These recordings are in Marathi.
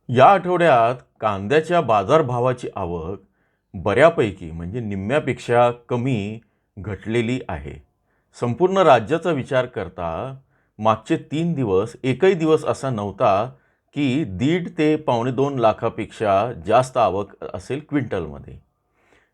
या आठवड्यात कांद्याच्या बाजारभावाची आवक बऱ्यापैकी म्हणजे निम्म्यापेक्षा कमी घटलेली आहे. संपूर्ण राज्याचा विचार करता मागचे 3 दिवस एकही दिवस असा नव्हता की 1.5 ते पावणे 2 लाखापेक्षा जास्त आवक असेल क्विंटलमध्ये.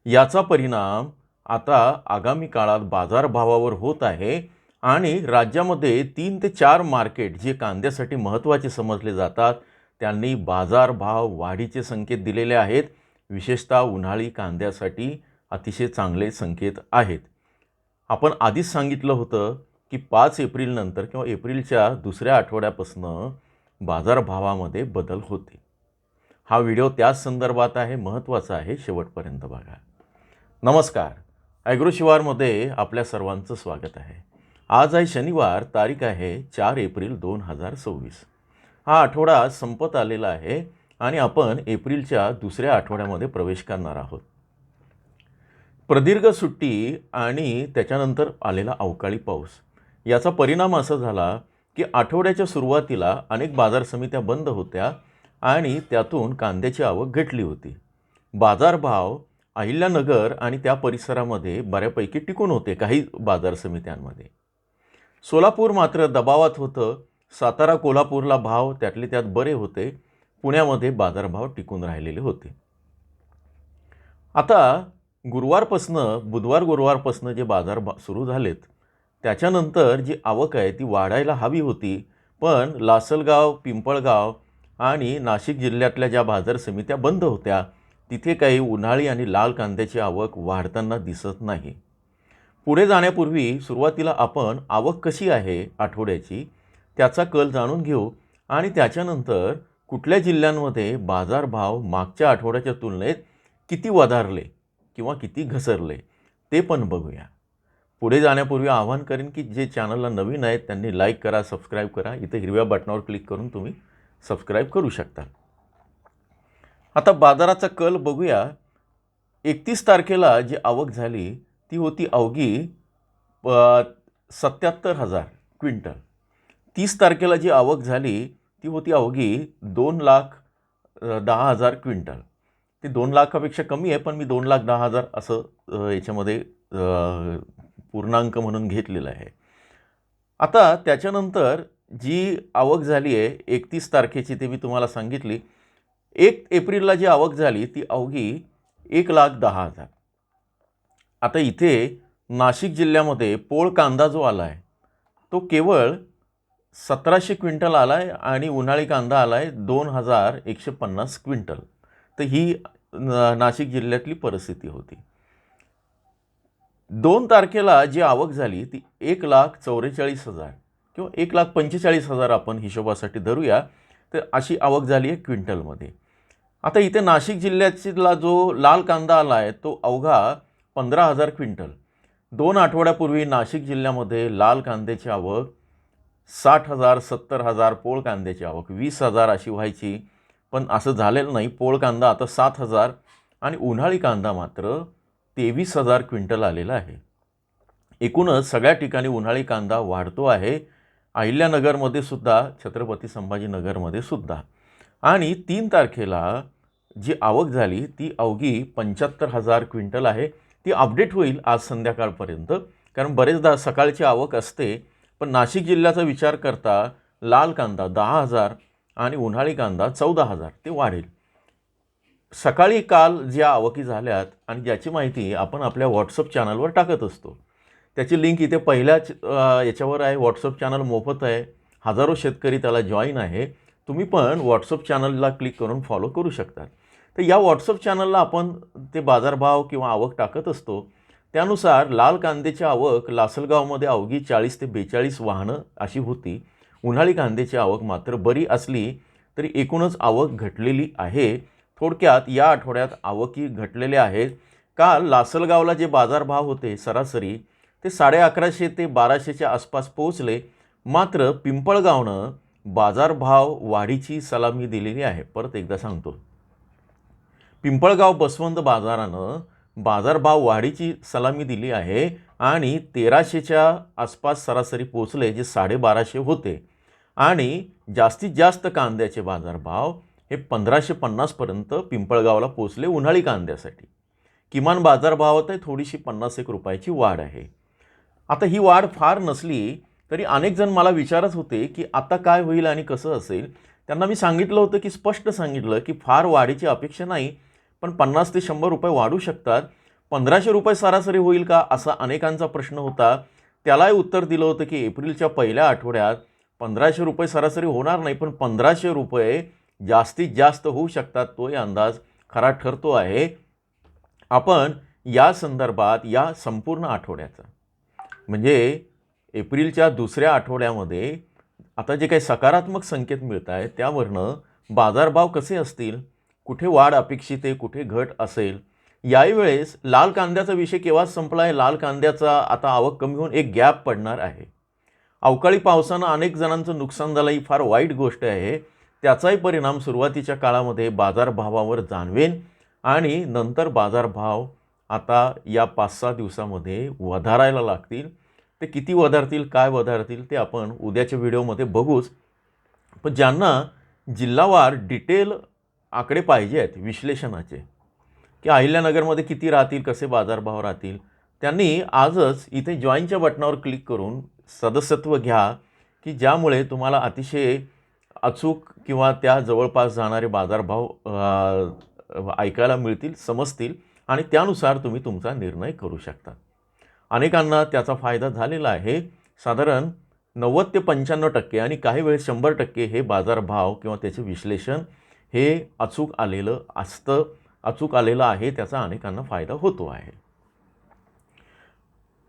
याचा परिणाम आता आगामी काळात बाजारभावावर होत आहे आणि राज्यामध्ये 3 ते 4 मार्केट जे कांद्यासाठी महत्त्वाचे समजले जातात, त्यांनी बाजारभाव वाढीचे संकेत दिलेले आहेत. विशेषतः उन्हाळी कांद्यासाठी अतिशय चांगले संकेत आहेत. आपण आधीच सांगितलं होतं की 5 एप्रिलनंतर किंवा एप्रिलच्या दुसऱ्या आठवड्यापासून बाजारभावामध्ये बदल होते. हा व्हिडिओ त्याच संदर्भात आहे, महत्त्वाचा आहे, शेवटपर्यंत बघा. नमस्कार, ॲग्रोशिवारमध्ये आपल्या सर्वांचं स्वागत आहे. आज आहे शनिवार, तारीख आहे 4 एप्रिल 2026. हा आठवडा संपत आलेला आहे आणि आपण एप्रिलच्या दुसऱ्या आठवड्यामध्ये प्रवेश करणार आहोत. प्रदीर्घ सुट्टी आणि त्याच्यानंतर आलेला अवकाळी पाऊस याचा परिणाम असा झाला की आठवड्याच्या सुरुवातीला अनेक बाजार समित्या बंद होत्या आणि त्यातून कांद्याची आवक घटली होती. बाजारभाव अहिल्यानगर आणि त्या परिसरामध्ये बऱ्यापैकी टिकून होते काही बाजार समित्यांमध्ये. सोलापूर मात्र दबावात होतं. सातारा कोल्हापूरला भाव त्यातले त्यात बरे होते. पुण्यामध्ये बाजारभाव टिकून राहिलेले होते. आता गुरुवारपासनं जे बाजार सुरू झालेत त्याच्यानंतर जी आवक आहे ती वाढायला हवी होती, पण लासलगाव, पिंपळगाव आणि नाशिक जिल्ह्यातल्या ज्या बाजार समित्या बंद होत्या तिथे काही उन्हाळी आणि लाल कांद्याची आवक वाढताना दिसत नाही. पुढे जाण्यापूर्वी सुरुवातीला आपण आवक कशी आहे आठवड्याची त्याचा कल जाणून घेऊ आणि त्याच्यानंतर कुठल्या जिल्ह्यांमध्ये बाजारभाव मागच्या आठवड्याच्या तुलनेत किती वधारले किंवा किती घसरले ते पण बघूया. पुढे जाण्यापूर्वी आवाहन करेन की जे चॅनलला नवीन आहेत त्यांनी लाईक करा, सबस्क्राईब करा. इथे हिरव्या बटनावर क्लिक करून तुम्ही सबस्क्राईब करू शकता. आता बाजाराचा कल बघूया. 31 तारखेला जी आवक झाली ती होती अवघी 77,000 क्विंटल. 30 तारखेला जी आवक झाली ती होती अवघी 2,10,000 क्विंटल. ते 2 लाखापेक्षा कमी आहे, पण मी 2,10,000 असं याच्यामध्ये पूर्णांक म्हणून घेतलेलं आहे. आता त्याच्यानंतर जी आवक झाली आहे 31 तारखेची ते मी तुम्हाला सांगितली. 1 एप्रिलला जी आवक झाली ती अवघी 1,10,000. आता इथे नाशिक जिल्ह्यामध्ये पोळ कांदा जो आला आहे तो केवळ 1,700 क्विंटल आला आहे आणि उन्हाळी कांदा आला आहे 2,150 क्विंटल. तर ही नाशिक जिल्ह्यातली परिस्थिती होती. 2 तारखेला जी आवक झाली ती 1,44,000 किंवा 1,45,000 आपण हिशोबासाठी धरूया. तर अशी आवक झाली आहे क्विंटलमध्ये. आता इथे नाशिक जिल्ह्याचा जो लाल कांदा आला आहे तो अवघा 15,000 क्विंटल. 2 आठवड्यापूर्वी नाशिक जिल्ह्यामध्ये लाल कांद्याची आवक 60,000, 70,000, पोळ कांद्याची आवक 20,000 अशी व्हायची, पण असं झालेलं नाही. पोळ कांदा आता 7,000 आणि उन्हाळी कांदा मात्र 23,000 क्विंटल आलेला आहे. एकूणच सगळ्या ठिकाणी उन्हाळी कांदा वाढतो आहे. अहिल्यानगरमध्ये सुद्धा, छत्रपती संभाजीनगरमध्ये सुद्धा. आणि 3 तारखेला जी आवक झाली ती अवघी 75,000 क्विंटल आहे. ती अपडेट होईल आज संध्याकाळपर्यंत, कारण बरेचदा सकाळची आवक असते. पण नाशिक जिल्ह्याचा विचार करता लाल कांदा 10,000 आणि उन्हाळी कांदा 14,000 ते वाढेल. सकाळी काल ज्या आवकी झाल्यात आणि ज्याची माहिती आपण आपल्या व्हॉट्सअप चॅनलवर टाकत असतो, त्याची लिंक इथे पहिल्याच याच्यावर आहे. व्हॉट्सअप चॅनल मोफत आहे. हजारो शेतकरी त्याला जॉईन आहे. तुम्ही पण व्हॉट्सअप चॅनलला क्लिक करून फॉलो करू शकता. तर या व्हॉट्सअप चॅनलला आपण ते बाजारभाव किंवा आवक टाकत असतो. त्यानुसार लाल कांद्याची आवक लासलगावमध्ये अवघी 40 ते 42 वाहनं अशी होती. उन्हाळी कांद्याची आवक मात्र बरी असली तरी एकूणच आवक घटलेली आहे. थोडक्यात या आठवड्यात आवकी घटलेल्या आहेत. काल लासलगावला जे बाजारभाव होते सरासरी ते 1150 ते 1200च्या आसपास पोहोचले. मात्र पिंपळगावनं बाजारभाव वाढीची सलामी दिलेली आहे. परत एकदा सांगतो, पिंपळगाव बसवंत बाजारानं बाजारभाव वाढीची सलामी दिली आहे आणि 1300च्या आसपास सरासरी पोचले, जे 1250 होते. आणि जास्तीत जास्त कांद्याचे बाजारभाव हे 1550पर्यंत पिंपळगावला पोचले उन्हाळी कांद्यासाठी. किमान बाजारभावात आहे थोडीशी 50 रुपयाची वाढ आहे. आता ही वाढ फार नसली तरी अनेक जण मला विचारत होते की आता काय होईल आणि कसं असेल. त्यांना मी सांगितलं होतं की स्पष्ट सांगितलं की फार वाढीची अपेक्षा नाही, पण 50 ते 100 रुपये वाढू शकतात. 1500 रुपये सरासरी होईल का असा अनेकांचा प्रश्न होता. त्यालाही उत्तर दिलं होतं की एप्रिलच्या पहिल्या आठवड्यात 1500 रुपये सरासरी होणार नाही, पण 1500 रुपये जास्तीत जास्त होऊ शकतात. तोही अंदाज खरा ठरतो आहे. आपण या संदर्भात या संपूर्ण आठवड्याचा म्हणजे एप्रिलच्या दुसऱ्या आठवड्यामध्ये आता जे काही सकारात्मक संकेत मिळत आहेत त्यावरनं बाजारभाव कसे असतील, कुठे वाढ अपेक्षित आहे, कुठे घट असेल. याही वेळेस लाल कांद्याचा विषय केव्हाच संपला आहे. लाल कांद्याचा आता आवक कमी होऊन एक गॅप पडणार आहे. अवकाळी पावसानं अनेक जणांचं नुकसान झालं, ही फार वाईट गोष्ट आहे. त्याचाही परिणाम सुरुवातीच्या काळामध्ये बाजारभावावर जाणवेल आणि नंतर बाजारभाव आता या 5-6 दिवसामध्ये वधारायला लागतील. ते किती वधारतील, काय वधारतील ते आपण उद्याच्या व्हिडिओमध्ये बघूच. पण ज्यांना जिल्हावार डिटेल आकडे पाहिजे आहेत विश्लेषणाचे की अहिल्यानगरमध्ये किती राहतील, कसे बाजारभाव राहतील, त्यांनी आजच इथे जॉईनच्या बटनावर क्लिक करून सदस्यत्व घ्या की ज्यामुळे तुम्हाला अतिशय अचूक किंवा त्या जवळपास जाणारे बाजारभाव ऐकायला मिळतील, समजतील आणि त्यानुसार तुम्ही तुमचा निर्णय करू शकता. अनेकांना त्याचा फायदा झालेला आहे. साधारण 90 ते 95% आणि काही वेळेस 100% हे बाजारभाव किंवा त्याचे विश्लेषण हे अचूक आलेलं असतं, अचूक आलेलं आहे. त्याचा अनेकांना फायदा होतो आहे.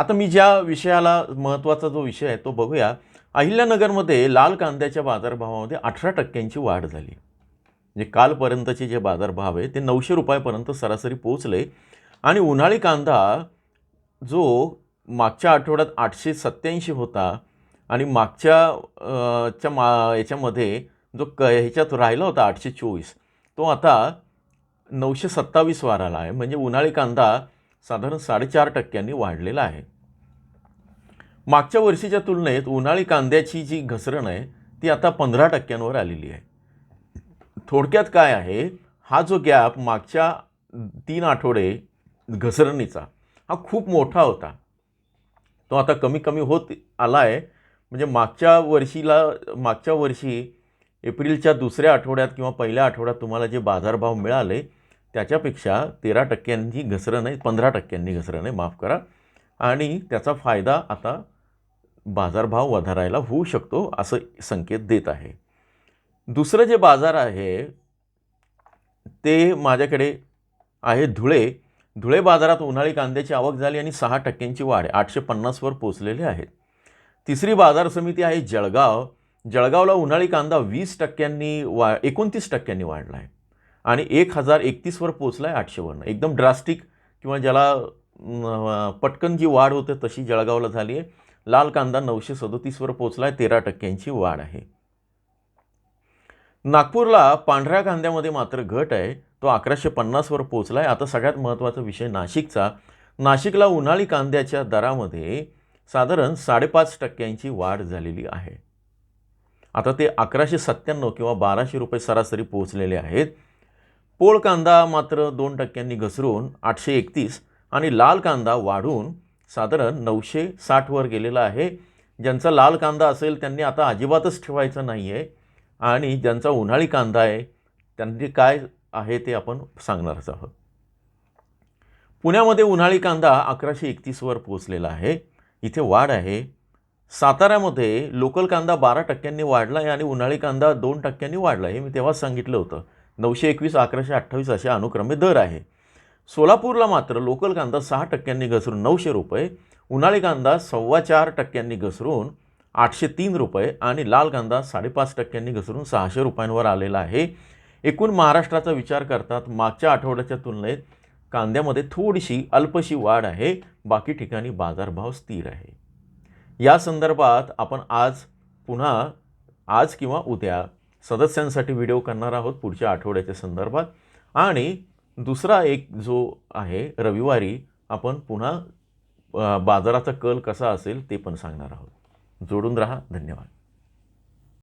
आता मी ज्या विषयाला महत्त्वाचा जो विषय आहे तो बघूया. अहिल्यानगरमध्ये लाल कांद्याच्या बाजारभावामध्ये 18% वाढ झाली. म्हणजे कालपर्यंतचे जे बाजारभाव आहे ते 900 रुपयापर्यंत सरासरी पोहोचले आणि उन्हाळी कांदा जो मागच्या आठवड्यात 887 होता आणि याच्यामध्ये जो ह्याच्यात राहिला होता 824, तो आता 927 वर आला आहे. म्हणजे उन्हाळी कांदा साधारण 4.5% वाढलेला आहे. मागच्या वर्षीच्या तुलनेत उन्हाळी कांद्याची जी घसरण आहे ती आता 15% आलेली आहे. थोडक्यात काय आहे, हा जो गॅप मागच्या 3 आठवडे घसरणीचा हा खूप मोठा होता, तो आता कमी कमी होत आला आहे. म्हणजे मागच्या वर्षी एप्रिलच्या दुसऱ्या आठवड्यात किंवा पहिल्या आठवड्यात तुम्हाला जे बाजारभाव मिळाले त्याच्यापेक्षा 13% घसरण आहे, 15% घसरण आहे, माफ करा. आणि त्याचा फायदा आता बाजारभाव वधारायला होऊ शकतो असं संकेत देत आहे. दुसरं जे बाजार आहे ते माझ्याकडे आहे धुळे बाजारात उन्हाळी कांद्याची आवक झाली आणि 6% वाढ, 850 वर पोचलेले आहेत. तिसरी बाजार समिती आहे जळगावला उन्हाळी कांदा 29% वाढला आहे आणि 1031 वर पोचला आहे 800 वरनं. एकदम ड्रास्टिक किंवा ज्याला पटकन जी वाढ होते तशी जळगावला झाली आहे. लाल कांदा 937 वर पोचला आहे, 13% वाढ आहे. नागपूरला पांढऱ्या कांद्यामध्ये मात्र घट आहे, तो 1150 वर पोचला आहे. आता सगळ्यात महत्त्वाचा विषय नाशिकचा. नाशिकला उन्हाळी कांद्याच्या दरामध्ये साधारण 5.5% वाढ झालेली आहे. आता ते 1197 किंवा 1200 रुपये सरासरी पोहोचलेले आहेत. पोळ कांदा मात्र 2% घसरून 831 आणि लाल कांदा वाढून साधारण 960 वर गेलेला आहे. ज्यांचा लाल कांदा असेल त्यांनी आता अजिबातच ठेवायचं नाही आहे आणि ज्यांचा उन्हाळी कांदा आहे त्यांनी काय आहे ते आपण सांगणारच आहोत. पुण्यामध्ये उन्हाळी कांदा 1131 वर पोहोचलेला आहे, इथे वाढ आहे. साताऱ्यामध्ये लोकल कांदा 12% वाढला आहे आणि उन्हाळी कांदा 2% वाढला आहे. मी तेव्हाच सांगितलं होतं 921 1128 असे अनुक्रमे दर आहे. सोलापूरला मात्र लोकल कांदा 6% घसरून 900 रुपये, उन्हाळी कांदा 4.25% घसरून 803 रुपये आणि लाल कांदा 5.5% घसरून 600 रुपयांवर आलेला आहे. एकूण महाराष्ट्राचा विचार करतात मागच्या आठवड्याच्या तुलनेत कांद्यामध्ये थोडीशी अल्पशी वाढ आहे, बाकी ठिकाणी बाजारभाव स्थिर आहे. या संदर्भात आपण आज किंवा उद्या सदस्यांसाठी व्हिडिओ करणार आहोत पुढच्या आठवड्याच्या संदर्भात आणि दुसरा एक जो आहे रविवारी आपण पुन्हा बाजाराचा कल कसा असेल ते पण सांगणार आहोत. जोडून राहा. धन्यवाद.